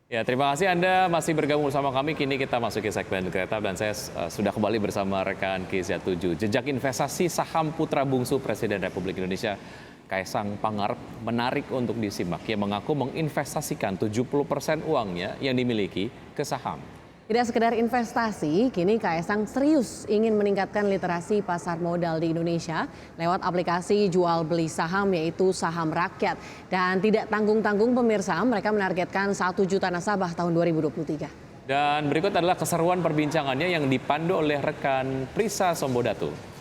Ya, terima kasih Anda masih bergabung bersama kami. Kini kita masuki segmen kereta dan saya sudah kembali bersama rekan KZ7. Jejak investasi saham putra bungsu Presiden Republik Indonesia Kaisang Pangarep menarik untuk disimak. Ia mengaku menginvestasikan 70% uangnya yang dimiliki ke saham. Tidak sekedar investasi, kini Kaisang serius ingin meningkatkan literasi pasar modal di Indonesia lewat aplikasi jual beli saham yaitu Saham Rakyat. Dan tidak tanggung-tanggung pemirsa, mereka menargetkan 1 juta nasabah tahun 2023. Dan berikut adalah keseruan perbincangannya yang dipandu oleh rekan Prisa Sombodatu.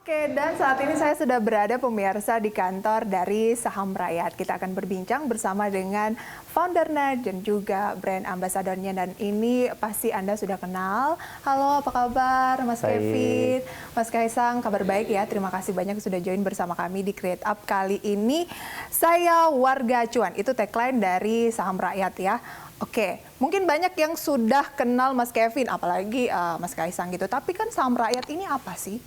Oke, dan saat ini saya sudah berada pemirsa di kantor dari Saham Rakyat. Kita akan berbincang bersama dengan foundernya dan juga brand ambasadornya. Dan ini pasti Anda sudah kenal. Halo, apa kabar Mas Kevin? Mas Kaisang, kabar baik ya. Terima kasih banyak sudah join bersama kami di Create Up kali ini. Saya warga cuan, itu tagline dari Saham Rakyat ya. Oke, mungkin banyak yang sudah kenal Mas Kevin, apalagi Mas Kaisang gitu. Tapi kan Saham Rakyat ini apa sih?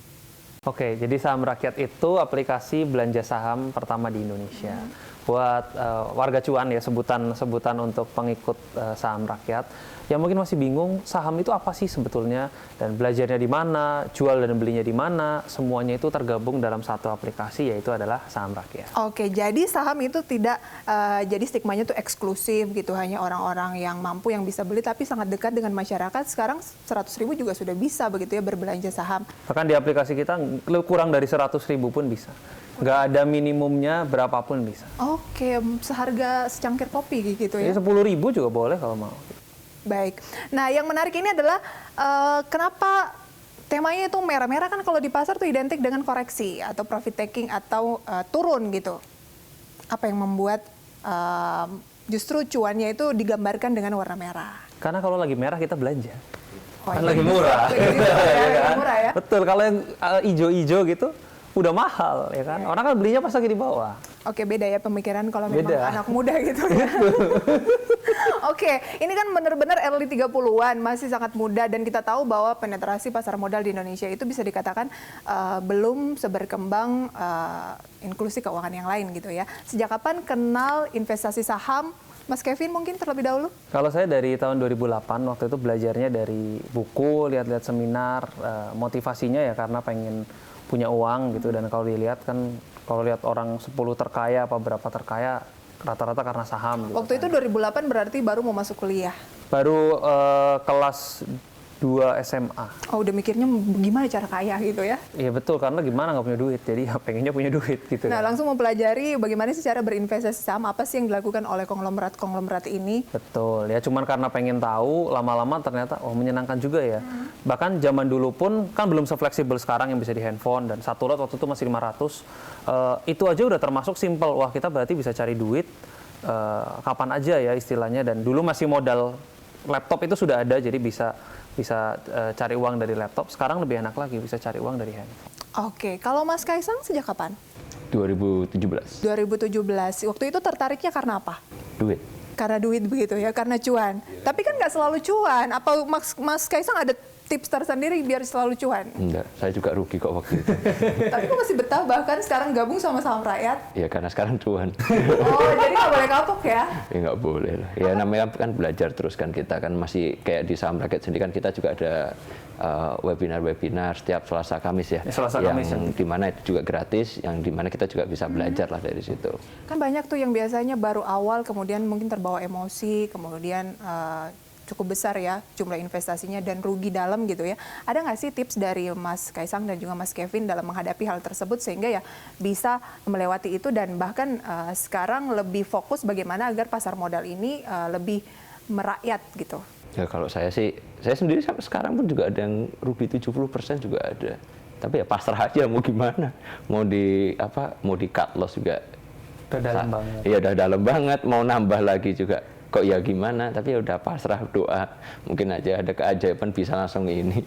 Oke, jadi Saham Rakyat itu aplikasi belanja saham pertama di Indonesia. Buat warga cuan ya, sebutan untuk pengikut Saham Rakyat. Yang mungkin masih bingung, saham itu apa sih sebetulnya? Dan belajarnya di mana, jual dan belinya di mana, semuanya itu tergabung dalam satu aplikasi, yaitu adalah Saham Rakyat. Oke, jadi saham itu tidak, jadi stigmanya itu eksklusif gitu, hanya orang-orang yang mampu yang bisa beli, tapi sangat dekat dengan masyarakat. Sekarang 100.000 juga sudah bisa begitu ya berbelanja saham. Bahkan di aplikasi kita kurang dari 100.000 pun bisa. Nggak ada minimumnya, berapapun bisa. Oke, seharga secangkir kopi gitu ya? Jadi 10.000 juga boleh kalau mau. Baik. Nah, yang menarik ini adalah kenapa temanya itu merah-merah, kan kalau di pasar tuh identik dengan koreksi atau profit taking atau turun gitu. Apa yang membuat justru cuannya itu digambarkan dengan warna merah? Karena kalau lagi merah kita belanja. Oh, Kan iya. lagi murah. Lagi murah ya? Betul, kalau yang ijo-ijo gitu udah mahal ya kan. Orang kan belinya pas lagi di bawah. Oke, beda ya pemikiran kalau memang Beda. anak muda gitu ya. Oke, ini kan benar-benar early 30-an, masih sangat muda, dan kita tahu bahwa penetrasi pasar modal di Indonesia itu bisa dikatakan belum seberkembang inklusi keuangan yang lain gitu ya. Sejak kapan kenal investasi saham? Mas Kevin mungkin terlebih dahulu? Kalau saya dari tahun 2008, waktu itu belajarnya dari buku, lihat-lihat seminar, motivasinya ya karena pengen punya uang gitu. Dan kalau dilihat kan, kalau lihat orang 10 terkaya apa berapa terkaya, rata-rata karena saham. Gitu Waktu itu 2008 berarti baru mau masuk kuliah? Baru kelas 2 SMA. Oh, udah mikirnya gimana cara kaya gitu ya? Iya betul, karena gimana nggak punya duit, jadi ya pengennya punya duit gitu. Nah, kan. langsung mempelajari bagaimana sih cara berinvestasi saham, apa sih yang dilakukan oleh konglomerat-konglomerat ini? Betul, ya cuman karena pengen tahu, lama-lama ternyata menyenangkan juga ya. Bahkan zaman dulu pun kan belum sefleksibel sekarang yang bisa di handphone, dan satu lot waktu itu masih 500. Itu aja udah termasuk simple, wah kita berarti bisa cari duit kapan aja ya istilahnya. Dan dulu masih modal laptop itu sudah ada, jadi bisa cari uang dari laptop. Sekarang lebih enak lagi, bisa cari uang dari handphone. Oke, kalau Mas Kaisang sejak kapan? 2017. 2017. Waktu itu tertariknya karena apa? Duit. Karena duit begitu ya, karena cuan. Tapi kan nggak selalu cuan. Apa Mas Kaisang ada tips tersendiri biar selalu cuan? Enggak, saya juga rugi kok waktu itu. Tapi kok masih betah bahkan sekarang gabung sama Saham Rakyat? Ya karena sekarang cuan. Oh, jadi nggak boleh kapok ya? Ya nggak boleh lah. Ya namanya kan belajar terus kan, kita kan masih kayak di Saham Rakyat sendiri kan kita juga ada webinar-webinar setiap Selasa Kamis ya. Selasa Kamis, yang dimana itu juga gratis, yang dimana kita juga bisa belajar lah dari situ. Kan banyak tuh yang biasanya baru awal kemudian mungkin terbawa emosi, kemudian cukup besar ya jumlah investasinya dan rugi dalam gitu ya. Ada nggak sih tips dari Mas Kaisang dan juga Mas Kevin dalam menghadapi hal tersebut sehingga ya bisa melewati itu dan bahkan sekarang lebih fokus bagaimana agar pasar modal ini lebih merakyat gitu? Ya kalau saya sih, saya sendiri sampai sekarang pun juga ada yang rugi 70% juga ada. Tapi ya pasrah aja mau gimana. Mau di cut loss juga. Udah dalam banget. Iya udah dalam banget, mau nambah lagi juga. Kok ya gimana, tapi ya udah pasrah, doa. Mungkin aja ada keajaiban bisa langsung ini.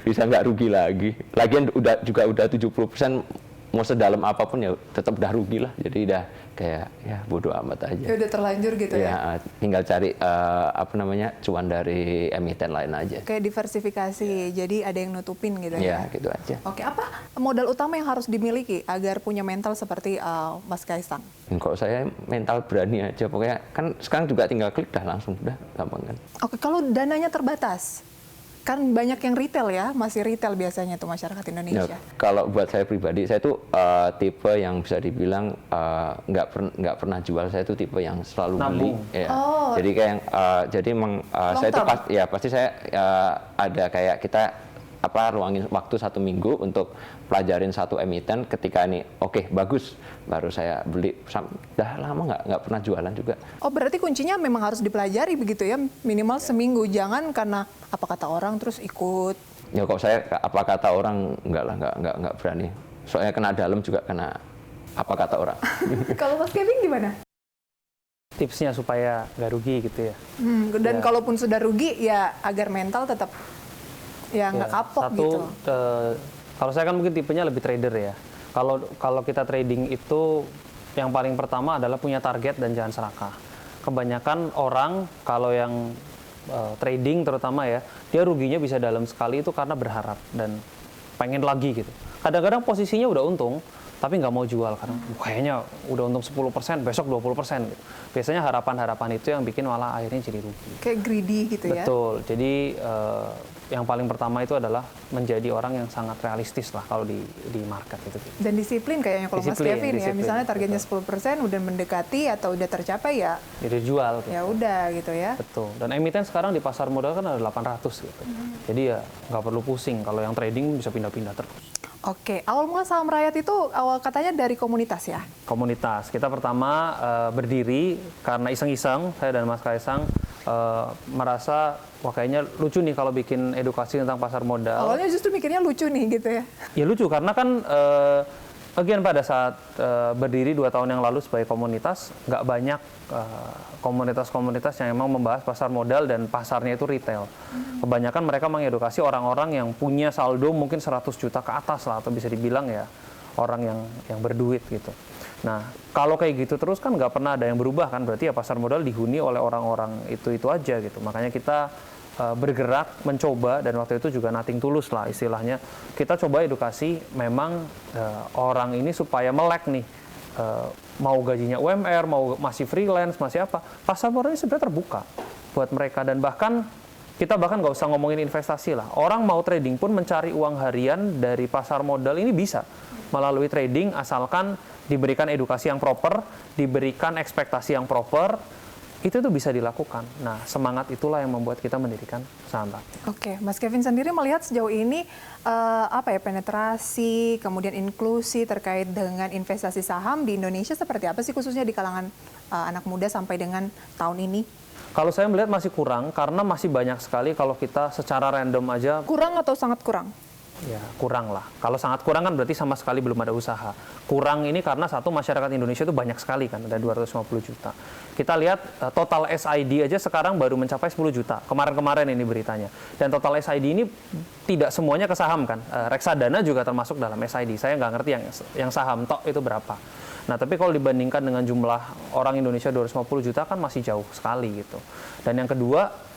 bisa nggak rugi lagi. Lagian udah 70% mau sedalam apapun ya tetap udah rugi lah. Jadi udah kayak ya bodo amat aja. Ya udah terlanjur gitu ya. Ya tinggal cari cuan dari emiten lain aja. Kayak diversifikasi, jadi ada yang nutupin gitu Ya ya. gitu aja. Oke, apa modal utama yang harus dimiliki agar punya mental seperti Mas Kaisang? Kalau saya mental berani aja, pokoknya kan sekarang juga tinggal klik dah langsung, udah gampang kan. Oke, kalau dananya terbatas, kan banyak yang retail ya, masih retail biasanya tuh masyarakat Indonesia. Ya, kalau buat saya pribadi, saya tuh tipe yang bisa dibilang nggak pernah jual. Saya tuh tipe yang selalu beli. Ya. Jadi kayak jadi emang saya tuh pasti saya ada kayak kita ruangin waktu 1 minggu untuk pelajarin satu emiten. Ketika ini oke, bagus, baru saya beli. Dah lama nggak pernah jualan juga. Oh, berarti kuncinya memang harus dipelajari begitu ya, minimal seminggu. Jangan karena apa kata orang terus ikut. Ya kalau saya apa kata orang nggak berani. Soalnya kena dalam juga kena apa kata orang. Kalau Mas Kevin gimana? Tipsnya supaya nggak rugi gitu ya. Dan kalaupun sudah rugi ya agar mental tetap ya nggak kapok gitu. Kalau saya kan mungkin tipenya lebih trader ya. Kalau kita trading itu yang paling pertama adalah punya target dan jangan serakah. Kebanyakan orang kalau yang trading terutama ya, dia ruginya bisa dalam sekali itu karena berharap dan pengen lagi gitu. Kadang-kadang posisinya udah untung, tapi nggak mau jual karena kayaknya udah untung 10%, besok 20% gitu. Biasanya harapan-harapan itu yang bikin malah akhirnya jadi rugi. Kayak greedy gitu ya. Betul. Jadi yang paling pertama itu adalah menjadi orang yang sangat realistis lah kalau di market itu. Dan disiplin kayaknya kalau Mas Kevin ya. Misalnya targetnya 10% udah mendekati atau udah tercapai ya. Jadi jual. Gitu. Ya udah gitu ya. Betul. Dan emiten sekarang di pasar modal kan ada 800 gitu. Jadi ya nggak perlu pusing. Kalau yang trading bisa pindah-pindah terus. Oke, awal mula saham rakyat itu awal katanya dari komunitas ya? Komunitas. Kita pertama berdiri karena iseng-iseng, saya dan Mas Kaisang merasa wah kayaknya lucu nih kalau bikin edukasi tentang pasar modal. Awalnya justru mikirnya lucu nih gitu ya? Ya lucu karena kan again pada saat berdiri 2 tahun yang lalu sebagai komunitas, nggak banyak komunitas-komunitas yang emang membahas pasar modal dan pasarnya itu retail. Kebanyakan mereka mengedukasi orang-orang yang punya saldo mungkin 100 juta ke atas lah, atau bisa dibilang ya orang yang berduit gitu. Nah, kalau kayak gitu terus kan nggak pernah ada yang berubah kan, berarti ya pasar modal dihuni oleh orang-orang itu aja gitu. Makanya kita bergerak, mencoba, dan waktu itu juga nothing tulus lah istilahnya. Kita coba edukasi memang orang ini supaya melek nih, mau gajinya UMR, mau masih freelance, masih apa. Pasar modal ini sebenarnya terbuka buat mereka, dan bahkan kita nggak usah ngomongin investasi lah. Orang mau trading pun mencari uang harian dari pasar modal ini bisa melalui trading asalkan diberikan edukasi yang proper, diberikan ekspektasi yang proper, itu tuh bisa dilakukan. Nah, semangat itulah yang membuat kita mendirikan saham rakyat. Oke, Mas Kevin sendiri melihat sejauh ini penetrasi, kemudian inklusi terkait dengan investasi saham di Indonesia seperti apa sih, khususnya di kalangan anak muda sampai dengan tahun ini? Kalau saya melihat masih kurang, karena masih banyak sekali kalau kita secara random aja. Kurang atau sangat kurang? Ya, kurang lah. Kalau sangat kurang kan berarti sama sekali belum ada usaha. Kurang ini karena satu, masyarakat Indonesia itu banyak sekali kan, ada 250 juta. Kita lihat total SID aja sekarang baru mencapai 10 juta. Kemarin-kemarin ini beritanya. Dan total SID ini tidak semuanya ke saham kan. Reksadana juga termasuk dalam SID. Saya nggak ngerti yang saham tok itu berapa. Nah, tapi kalau dibandingkan dengan jumlah orang Indonesia 250 juta kan masih jauh sekali gitu. Dan yang kedua,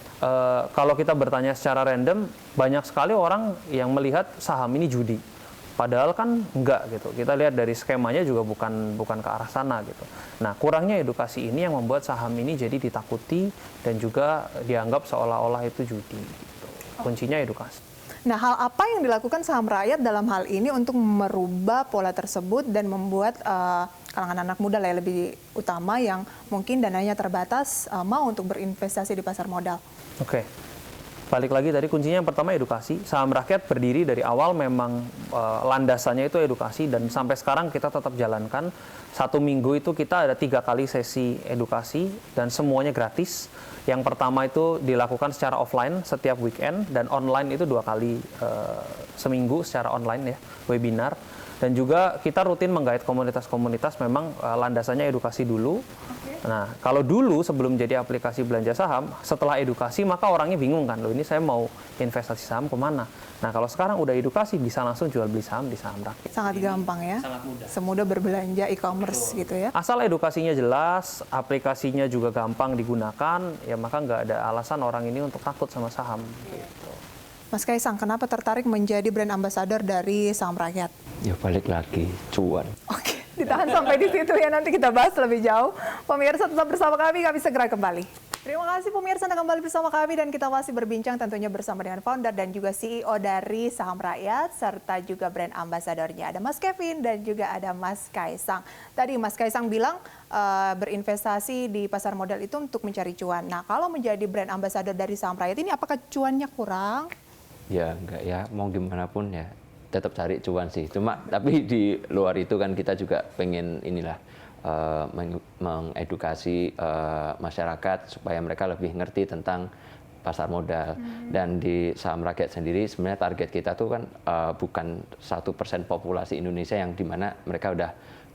kalau kita bertanya secara random, banyak sekali orang yang melihat saham ini judi. Padahal kan enggak gitu. Kita lihat dari skemanya juga bukan ke arah sana gitu. Nah, kurangnya edukasi ini yang membuat saham ini jadi ditakuti dan juga dianggap seolah-olah itu judi gitu. Kuncinya edukasi. Nah, hal apa yang dilakukan saham rakyat dalam hal ini untuk merubah pola tersebut dan membuat kalangan anak muda lah lebih utama yang mungkin dananya terbatas mau untuk berinvestasi di pasar modal? Oke. Balik lagi tadi kuncinya yang pertama edukasi. Saham rakyat berdiri dari awal memang landasannya itu edukasi, dan sampai sekarang kita tetap jalankan. 1 minggu itu kita ada 3 kali sesi edukasi dan semuanya gratis. Yang pertama itu dilakukan secara offline setiap weekend, dan online itu 2 kali seminggu secara online ya, webinar. Dan juga kita rutin menggait komunitas-komunitas, memang landasannya edukasi dulu. Nah, kalau dulu sebelum jadi aplikasi belanja saham, setelah edukasi maka orangnya bingung kan, loh ini saya mau investasi saham kemana? Nah, kalau sekarang udah edukasi bisa langsung jual beli saham di Saham Rakyat. Sangat gampang ya. Sangat mudah. Semudah berbelanja e-commerce gitu ya. Asal edukasinya jelas, aplikasinya juga gampang digunakan, ya maka nggak ada alasan orang ini untuk takut sama saham. Gitu. Mas Kaisang, kenapa tertarik menjadi brand ambassador dari Saham Rakyat? Ya balik lagi, cuan. Oke, ditahan sampai di situ ya, nanti kita bahas lebih jauh. Pemirsa tetap bersama kami segera kembali. Terima kasih pemirsa Anda kembali bersama kami dan kita masih berbincang tentunya bersama dengan founder dan juga CEO dari Saham Rakyat serta juga brand ambasadornya. Ada Mas Kevin dan juga ada Mas Kaisang. Tadi Mas Kaisang bilang berinvestasi di pasar modal itu untuk mencari cuan. Nah, kalau menjadi brand ambasador dari Saham Rakyat ini apakah cuannya kurang? Ya enggak ya, mau gimana pun ya tetap cari cuan sih. Cuma tapi di luar itu kan kita juga pengen inilah mengedukasi masyarakat supaya mereka lebih ngerti tentang pasar modal. Dan di Saham Rakyat sendiri sebenarnya target kita tuh kan bukan 1% populasi Indonesia yang dimana mereka udah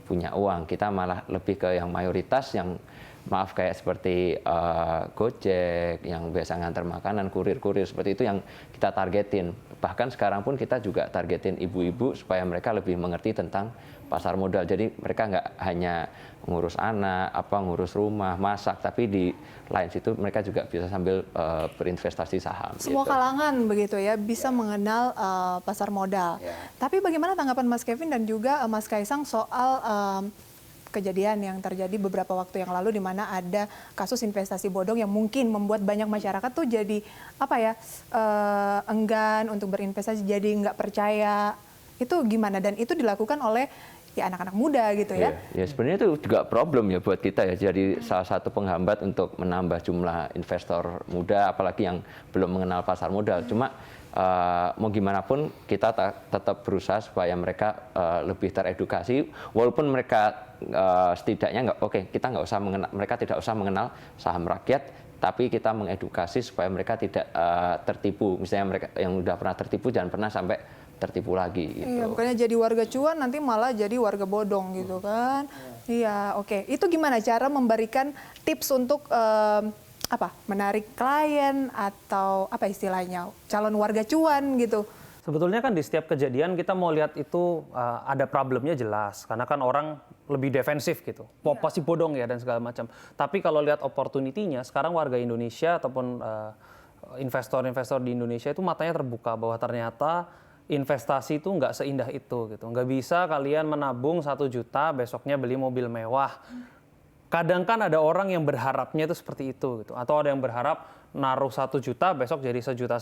punya uang. Kita malah lebih ke yang mayoritas yang maaf kayak seperti Gojek yang biasa ngantar makanan, kurir-kurir seperti itu yang kita targetin. Bahkan sekarang pun kita juga targetin ibu-ibu supaya mereka lebih mengerti tentang pasar modal. Jadi mereka nggak hanya ngurus anak, ngurus rumah, masak, tapi di lain situ mereka juga bisa sambil berinvestasi saham. Semua gitu. kalangan begitu ya bisa mengenal pasar modal. Tapi bagaimana tanggapan Mas Kevin dan juga Mas Kaisang soal kejadian yang terjadi beberapa waktu yang lalu di mana ada kasus investasi bodong yang mungkin membuat banyak masyarakat tuh jadi enggan untuk berinvestasi, jadi nggak percaya. Itu gimana? Dan itu dilakukan oleh ya anak-anak muda gitu ya. Ya sebenarnya itu juga problem ya buat kita ya. Jadi salah satu penghambat untuk menambah jumlah investor muda apalagi yang belum mengenal pasar modal. Cuma mau gimana pun kita tetap berusaha supaya mereka lebih teredukasi walaupun mereka setidaknya kita nggak usah mengenal, mereka tidak usah mengenal Saham Rakyat, tapi kita mengedukasi supaya mereka tidak tertipu. Misalnya mereka yang udah pernah tertipu jangan pernah sampai tertipu lagi gitu. Iya, bukannya jadi warga cuan nanti malah jadi warga bodong gitu kan. Iya, oke. Itu gimana cara memberikan tips untuk menarik klien atau apa istilahnya calon warga cuan gitu? Sebetulnya kan di setiap kejadian kita mau lihat itu ada problemnya jelas, karena kan orang lebih defensif gitu, pasti bodong ya dan segala macam. Tapi kalau lihat opportunity-nya, sekarang warga Indonesia ataupun investor-investor di Indonesia itu matanya terbuka bahwa ternyata investasi itu nggak seindah itu gitu. Nggak bisa kalian menabung 1 juta besoknya beli mobil mewah. Kadang kan ada orang yang berharapnya itu seperti itu gitu. Atau ada yang berharap naruh 1 juta besok jadi 1,1 juta,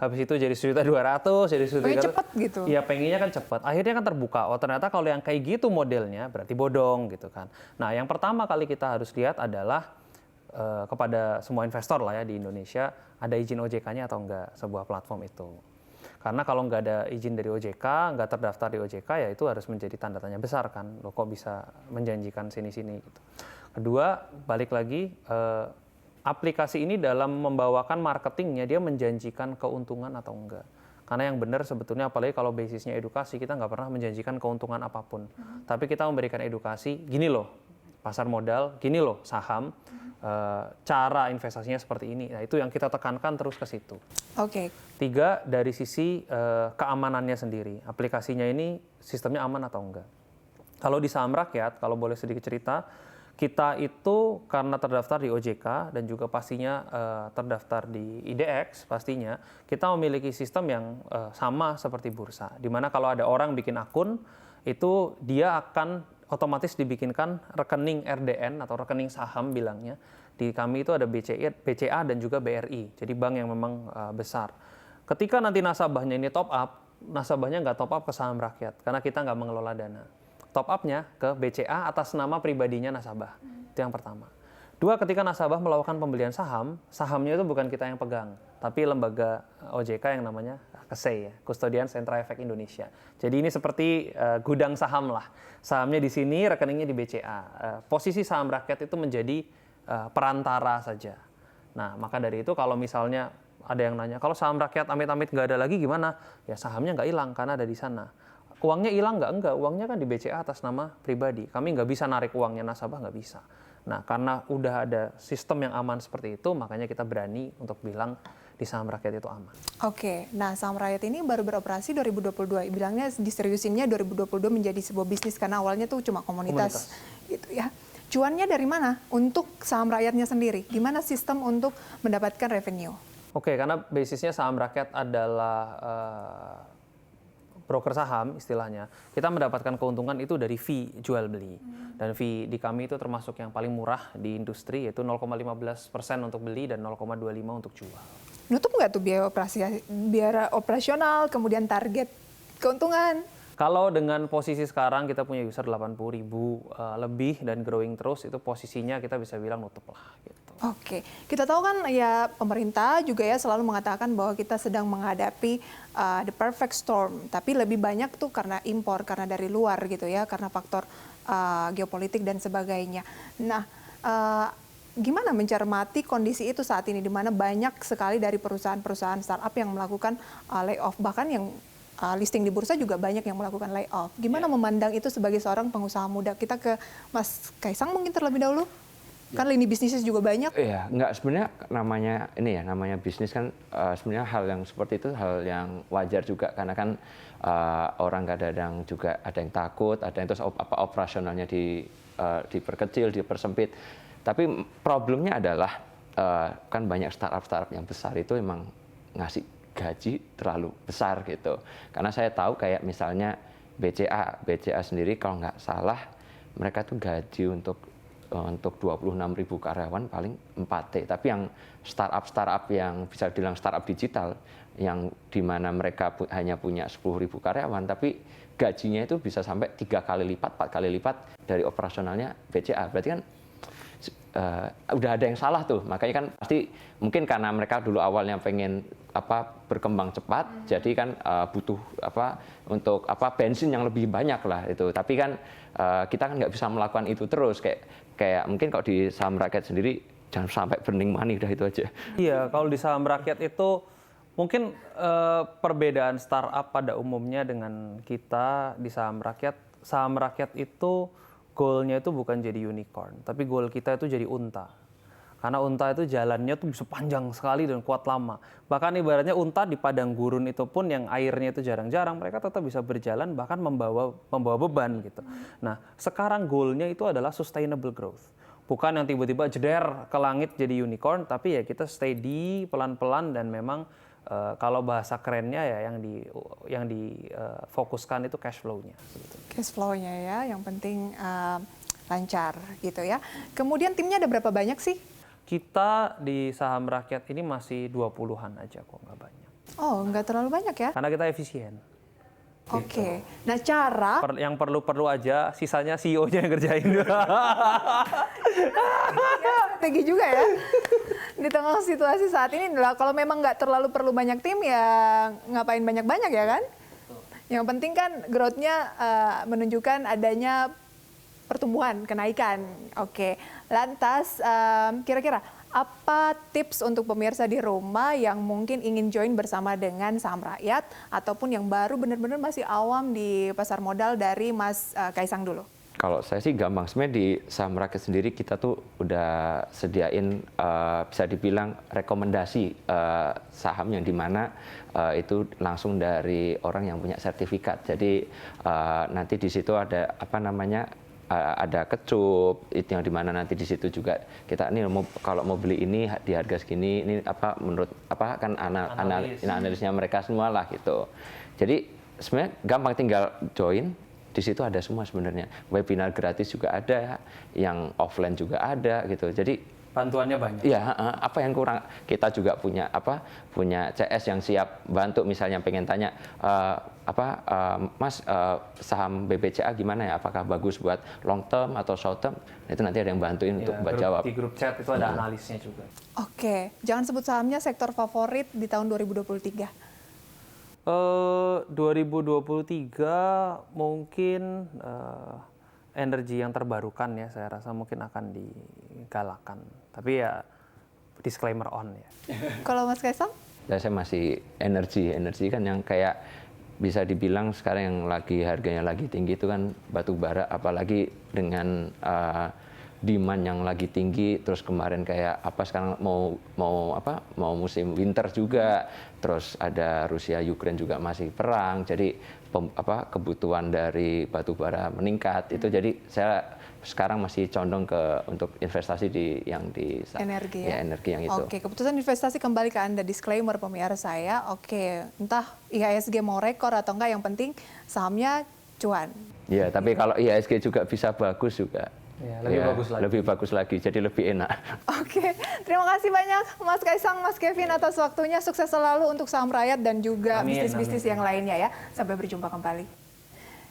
habis itu jadi 1,2 juta, jadi 1,3 juta. Pengen cepet gitu. Iya, pengennya kan cepat. Akhirnya kan terbuka. Oh ternyata kalau yang kayak gitu modelnya berarti bodong gitu kan. Nah yang pertama kali kita harus lihat adalah kepada semua investor lah ya di Indonesia, ada izin OJK-nya atau enggak sebuah platform itu. Karena kalau nggak ada izin dari OJK, nggak terdaftar di OJK, ya itu harus menjadi tanda tanya besar kan. Loh kok bisa menjanjikan sini-sini gitu. Kedua, balik lagi, aplikasi ini dalam membawakan marketingnya, dia menjanjikan keuntungan atau enggak. Karena yang benar sebetulnya, apalagi kalau basisnya edukasi, kita nggak pernah menjanjikan keuntungan apapun. Tapi kita memberikan edukasi, gini loh pasar modal, gini loh saham, cara investasinya seperti ini. Nah itu yang kita tekankan terus ke situ. Oke. 3, dari sisi keamanannya sendiri. Aplikasinya ini sistemnya aman atau enggak. Kalau di Saham Rakyat, kalau boleh sedikit cerita, kita itu karena terdaftar di OJK dan juga pastinya terdaftar di IDX pastinya, kita memiliki sistem yang sama seperti bursa. Di mana kalau ada orang bikin akun, itu dia akan otomatis dibikinkan rekening RDN atau rekening saham bilangnya. Di kami itu ada BCA dan juga BRI, jadi bank yang memang besar. Ketika nanti nasabahnya ini top up, nasabahnya nggak top up ke Saham Rakyat, karena kita nggak mengelola dana. Top up-nya ke BCA atas nama pribadinya nasabah, itu yang pertama. 2, ketika nasabah melakukan pembelian saham, sahamnya itu bukan kita yang pegang, tapi lembaga OJK yang namanya KSEI, ya, Custodian Central Efek Indonesia. Jadi ini seperti gudang saham lah. Sahamnya di sini, rekeningnya di BCA. Posisi Saham Rakyat itu menjadi perantara saja. Nah, maka dari itu kalau misalnya ada yang nanya, kalau Saham Rakyat amit-amit nggak ada lagi gimana? Ya sahamnya nggak hilang karena ada di sana. Uangnya hilang nggak? Enggak, uangnya kan di BCA atas nama pribadi. Kami nggak bisa narik uangnya nasabah, nggak bisa. Nah, karena udah ada sistem yang aman seperti itu, makanya kita berani untuk bilang di saham rakyat itu aman. Oke, nah saham rakyat ini baru beroperasi 2022. Bilangnya diseriusinnya 2022 menjadi sebuah bisnis karena awalnya tuh cuma komunitas. Gitu ya. Cuannya dari mana untuk saham rakyatnya sendiri? Gimana sistem untuk mendapatkan revenue? Oke, karena basisnya saham rakyat adalah broker saham istilahnya, kita mendapatkan keuntungan itu dari fee jual beli. Dan fee di kami itu termasuk yang paling murah di industri, yaitu 0,15% untuk beli dan 0,25% untuk jual. Nutup nggak tuh biaya operasional, kemudian target keuntungan? Kalau dengan posisi sekarang kita punya user 80.000 lebih dan growing terus, itu posisinya kita bisa bilang nutup lah gitu. Oke, kita tahu kan ya pemerintah juga ya selalu mengatakan bahwa kita sedang menghadapi the perfect storm, tapi lebih banyak tuh karena impor, karena dari luar gitu ya, karena faktor geopolitik dan sebagainya. Nah, gimana mencermati kondisi itu saat ini, di mana banyak sekali dari perusahaan-perusahaan startup yang melakukan layoff, bahkan yang listing di bursa juga banyak yang melakukan layoff. Gimana memandang itu sebagai seorang pengusaha muda? Kita ke Mas Kaisang mungkin terlebih dahulu. Kan lini bisnisnya juga banyak. Iya, enggak, sebenarnya namanya bisnis kan sebenarnya hal yang seperti itu hal yang wajar juga, karena kan orang kadang juga ada yang takut, ada yang terus operasionalnya diperkecil, dipersempit. Tapi problemnya adalah kan banyak startup yang besar itu emang ngasih gaji terlalu besar gitu. Karena saya tahu kayak misalnya BCA sendiri kalau nggak salah mereka tuh gaji untuk 26.000 karyawan paling 4T. Tapi yang startup yang bisa bilang startup digital yang dimana mereka hanya punya 10.000 karyawan, tapi gajinya itu bisa sampai 3 kali lipat, 4 kali lipat dari operasionalnya BCA. Berarti kan udah ada yang salah tuh. Makanya kan pasti mungkin karena mereka dulu awalnya pengen berkembang cepat, jadi kan butuh untuk bensin yang lebih banyak lah itu. Tapi kan kita kan nggak bisa melakukan itu terus, kayak mungkin kalau di saham rakyat sendiri jangan sampai burning money, udah itu aja. Iya, kalau di saham rakyat itu mungkin perbedaan startup pada umumnya dengan kita di saham rakyat itu goalnya itu bukan jadi unicorn, tapi goal kita itu jadi unta. Karena unta itu jalannya tuh bisa panjang sekali dan kuat lama. Bahkan ibaratnya unta di padang gurun itu pun yang airnya itu jarang-jarang, mereka tetap bisa berjalan bahkan membawa beban gitu. Nah, sekarang goalnya itu adalah sustainable growth. Bukan yang tiba-tiba jeder ke langit jadi unicorn, tapi ya kita steady, pelan-pelan, dan memang kalau bahasa kerennya ya yang difokuskan itu cash flow-nya. Cash flow-nya ya, yang penting lancar gitu ya. Kemudian timnya ada berapa banyak sih? Kita di saham rakyat ini masih 20-an aja kok, nggak banyak. Oh, nggak terlalu banyak ya? Karena kita efisien. Oke. Nah, cara Yang perlu aja, sisanya CEO-nya yang kerjain. strategi juga ya. Di tengah situasi saat ini, kalau memang nggak terlalu perlu banyak tim ya ngapain banyak-banyak ya kan? Yang penting kan growth-nya menunjukkan adanya pertumbuhan, kenaikan. Oke. Lantas kira-kira apa tips untuk pemirsa di rumah yang mungkin ingin join bersama dengan saham rakyat ataupun yang baru benar-benar masih awam di pasar modal dari Mas Kaisang dulu? Kalau saya sih gampang, sebenarnya di saham rakyat sendiri kita tuh udah sediain bisa dibilang rekomendasi saham yang dimana itu langsung dari orang yang punya sertifikat. Jadi nanti di situ ada ada kecup itu yang dimana nanti di situ juga kita kalau mau beli ini di harga segini, ini menurut kan analisnya mereka semua lah gitu. Jadi sebenarnya gampang, tinggal join. Di situ ada semua sebenarnya, webinar gratis juga ada, yang offline juga ada gitu. Jadi bantuannya banyak. Iya, apa yang kurang, kita juga punya punya CS yang siap bantu, misalnya pengen tanya Mas saham BBCA gimana ya, apakah bagus buat long term atau short term, itu nanti ada yang bantuin untuk jawab. Di grup chat itu ada analisnya juga. Oke, jangan sebut sahamnya, sektor favorit di tahun 2023. 2023 mungkin energi yang terbarukan ya, saya rasa mungkin akan digalakan. Tapi ya disclaimer on ya. Kalau Mas Kaisang? Dan saya masih energi kan yang kayak bisa dibilang sekarang yang lagi harganya lagi tinggi itu kan batu bara, apalagi dengan demand yang lagi tinggi. Terus kemarin kayak sekarang mau musim winter juga, terus ada Rusia Ukraine juga masih perang, jadi kebutuhan dari batu bara meningkat itu. Jadi saya sekarang masih condong untuk investasi di energi, energi yang itu. Oke, keputusan investasi kembali ke Anda. Disclaimer pemirsa ya. Oke, entah IHSG mau rekor atau enggak, yang penting sahamnya cuan. Ya, tapi kalau IHSG juga bisa bagus juga. Ya, lebih bagus lagi, jadi lebih enak. Oke, terima kasih banyak Mas Kaisang, Mas Kevin atas waktunya. Sukses selalu untuk Saham Rakyat dan juga bisnis-bisnis yang lainnya ya. Sampai berjumpa kembali.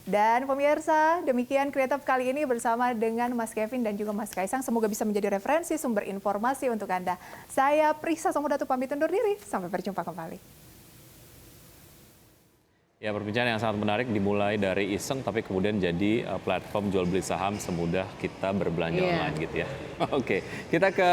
Dan pemirsa, demikian Kreatif kali ini bersama dengan Mas Kevin dan juga Mas Kaisang. Semoga bisa menjadi referensi sumber informasi untuk Anda. Saya Prisa Samudatu pamit undur diri. Sampai berjumpa kembali. Ya, perbincangan yang sangat menarik dimulai dari iseng tapi kemudian jadi platform jual beli saham semudah kita berbelanja online gitu ya. Oke, kita ke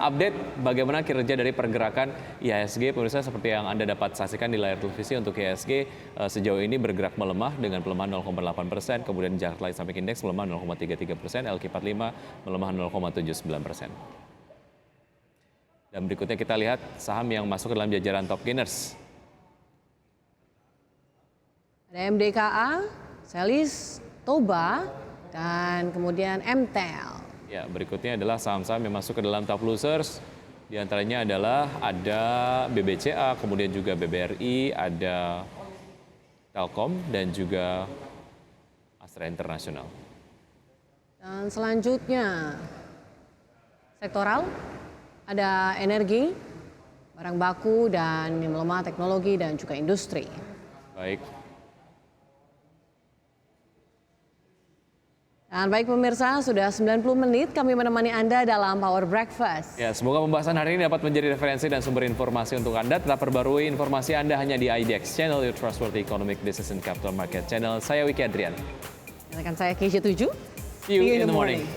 update bagaimana kinerja dari pergerakan IHSG. Pemirsa, seperti yang Anda dapat saksikan di layar televisi, untuk IHSG sejauh ini bergerak melemah dengan pelemahan 0,8%, kemudian Jakarta Light Index melemah 0,33%, LQ45 melemah 0,79%. Dan berikutnya kita lihat saham yang masuk ke dalam jajaran top gainers. Ada MDKA, Selis, Toba, dan kemudian MTEL. Ya, berikutnya adalah saham-saham yang masuk ke dalam top losers. Di antaranya adalah ada BBCA, kemudian juga BBRI, ada Telkom, dan juga Astra International. Dan selanjutnya, sektoral, ada energi, barang baku, dan yang melemah teknologi dan juga industri. Baik. Dan baik pemirsa, sudah 90 menit kami menemani Anda dalam Power Breakfast. Ya, semoga pembahasan hari ini dapat menjadi referensi dan sumber informasi untuk Anda. Tetap perbarui informasi Anda hanya di IDX Channel, Your Trustworthy Economic Business and Capital Market Channel. Saya Wiki Adrian. Dan rekan saya Keisha 7. See you in the morning.